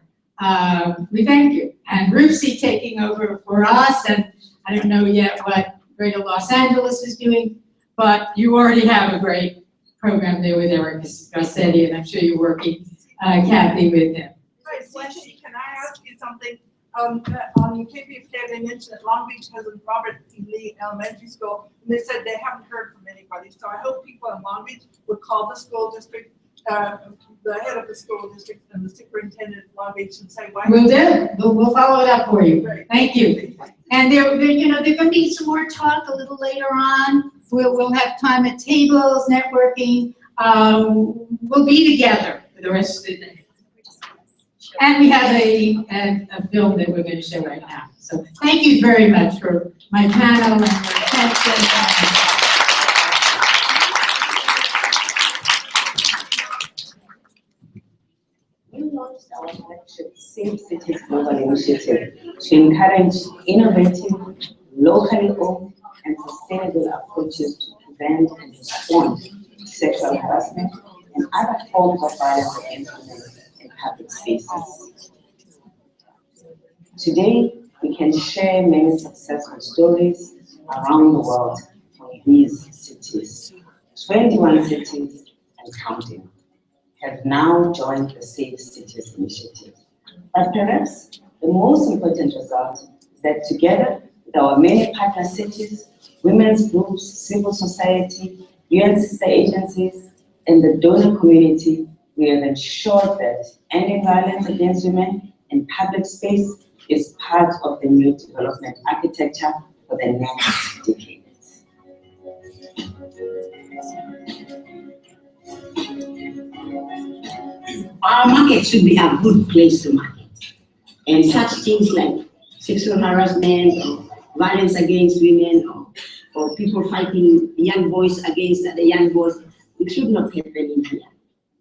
we thank you. And Roopsie taking over for us, and I don't know yet what Greater Los Angeles is doing, but you already have a great program there with Eric Garcetti, and I'm sure you're working, Kathy, with him. Right, Wendy, can I ask you something? On KPFK, they mentioned that Long Beach has a Robert E. Lee Elementary School, and they said they haven't heard from anybody. So I hope people in Long Beach would call the school district, the head of the school district and the superintendent of Long Beach and say, why? We'll do. We'll follow it up for you. Great. Thank you. And there, you know, there's going to be some more talk a little later on. We'll have time at tables, networking. We'll be together for the rest of the day. And we have a film that we're going to show right now. So thank you very much for my panel and your attention. We launched our flagship Safe Cities Global Initiative to encourage innovative, locally owned, and sustainable approaches to prevent and respond to sexual harassment and other forms of violence against women in public spaces. Today, we can share many successful stories around the world from these cities. 21 cities and counting have now joined the Safe Cities initiative. But perhaps the most important result is that together with our many partner cities, women's groups, civil society, UN sister agencies, and the donor community, we have ensured that ending violence against women in public space is part of the new development architecture for the next decades. Our market should be a good place to market. And such things like sexual harassment or violence against women or people fighting young boys against the young boys, it should not happen in here.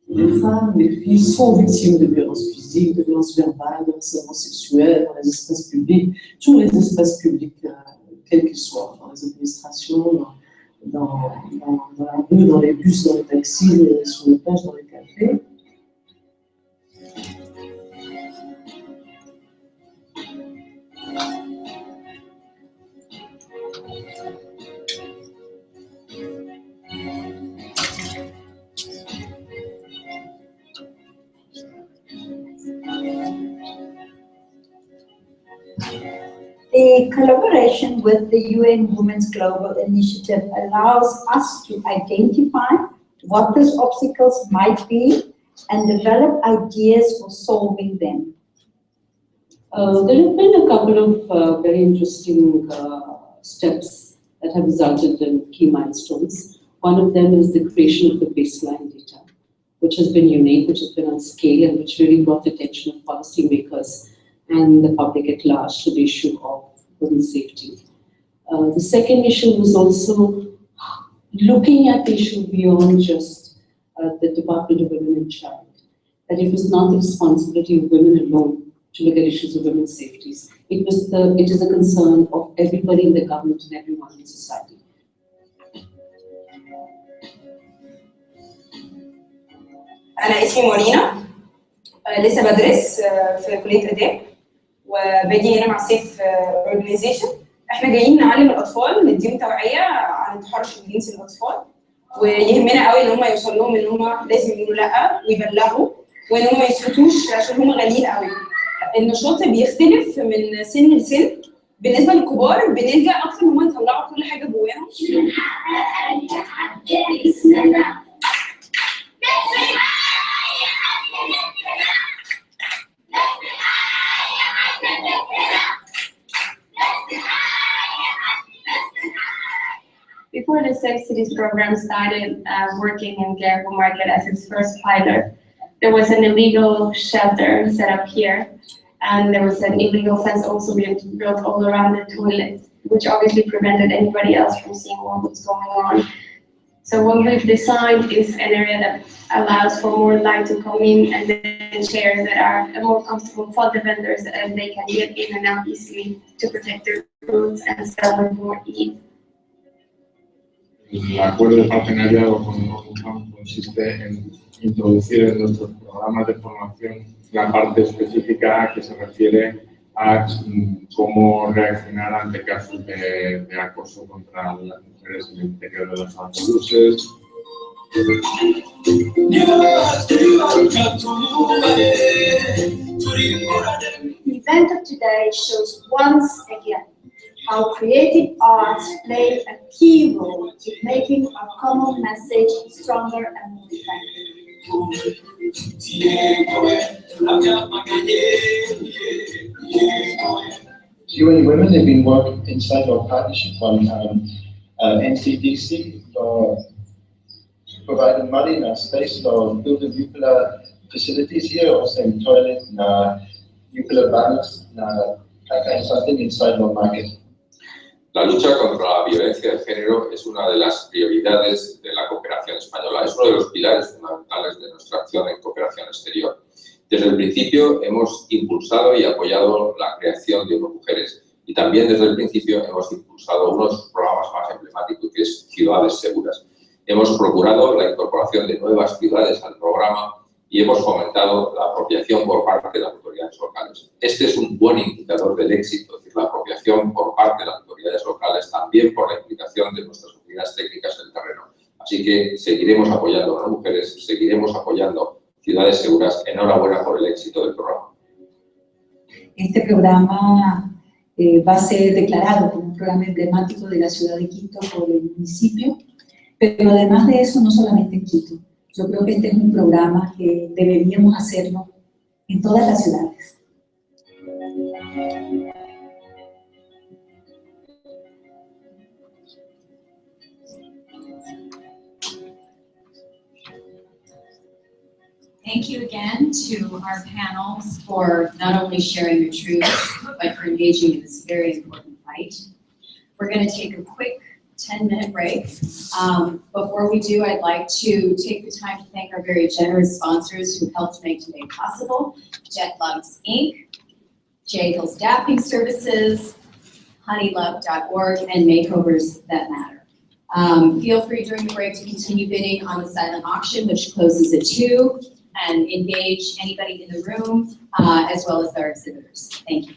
Les femmes, les filles sont victimes de violences physiques, de violences verbales, de harcèlement sexuel dans les espaces publics, tous les espaces publics, quels qu'ils soient, dans les administrations, dans la rue, dans les bus, dans les taxis, sur les plages, dans les cafés. The collaboration with the UN Women's Global Initiative allows us to identify what these obstacles might be and develop ideas for solving them. There have been a couple of very interesting steps that have resulted in key milestones. One of them is the creation of the baseline data, which has been unique, which has been on scale, and which really brought the attention of policymakers and the public at large to the issue of women's safety. The second issue was also looking at the issue beyond just the Department of Women and Child, that it was not the responsibility of women alone to look at issues of women's safety. It is a concern of everybody in the government and everyone in society. أنا اسمي مونينا، لسه بدرس في كلية آداب، وباجي هنا مع سيف أورجانيزيشن. إحنا جايين نعلم الأطفال، نديهم توعية عن التحرش الجنسي للأطفال، ويهمنا قوي إن هم يوصل لهم إن هم لازم يقولوا لأ ويبلغوا، وإن هم ما يسكتوش عشان هم غاليين قوي. النشاط بيختلف من سن لسن. بالنسبة للكبار بنلجأ أكتر إن هم يطلعوا كل حاجة جواهم. Before the Safe Cities program started working in Garibaldi Market as its first pilot, there was an illegal shelter set up here, and there was an illegal fence also being built all around the toilets, which obviously prevented anybody else from seeing what was going on. So what we've designed is an area that allows for more light to come in, and then chairs that are more comfortable for the vendors, and they can get in and out easily to protect their goods and sell with more ease. El acuerdo de partenariado con Rowan consiste en introducir en nuestros programas de formación la parte específica que se refiere a cómo reaccionar ante casos de acoso contra las mujeres en el interior de los autobuses. The event of today shows once again how creative arts play a key role in making our common message stronger and more effective. UN Women have been working inside our partnership on NCDC for providing money and space for building nuclear facilities here, also in toilet, nuclear banks, that kind of something inside our market. La lucha contra la violencia de género es una de las prioridades de la cooperación española. Es uno de los pilares fundamentales de nuestra acción en cooperación exterior. Desde el principio hemos impulsado y apoyado la creación de mujeres, y también desde el principio hemos impulsado uno de sus programas más emblemáticos, que es Ciudades Seguras. Hemos procurado la incorporación de nuevas ciudades al programa y hemos fomentado la apropiación por parte de las autoridades locales. Este es un buen indicador del éxito, es decir, la apropiación por parte de las autoridades locales, también por la implicación de nuestras unidades técnicas en el terreno. Así que seguiremos apoyando a las mujeres, seguiremos apoyando ciudades seguras. Enhorabuena por el éxito del programa. Este programa va a ser declarado como un programa emblemático de la ciudad de Quito por el municipio, pero además de eso, no solamente en Quito. Yo creo que este es un programa que deberíamos hacerlo en todas las ciudades. Thank you again to our panels for not only sharing the truth, but for engaging in this very important fight. We're going to take a quick 10-minute break. Before we do, I'd like to take the time to thank our very generous sponsors who helped make today possible: Jet Loves Inc., J Hills Dapping Services, honeylove.org, and Makeovers That Matter. Feel free during the break to continue bidding on the silent auction, which closes at 2, and engage anybody in the room, as well as our exhibitors. Thank you.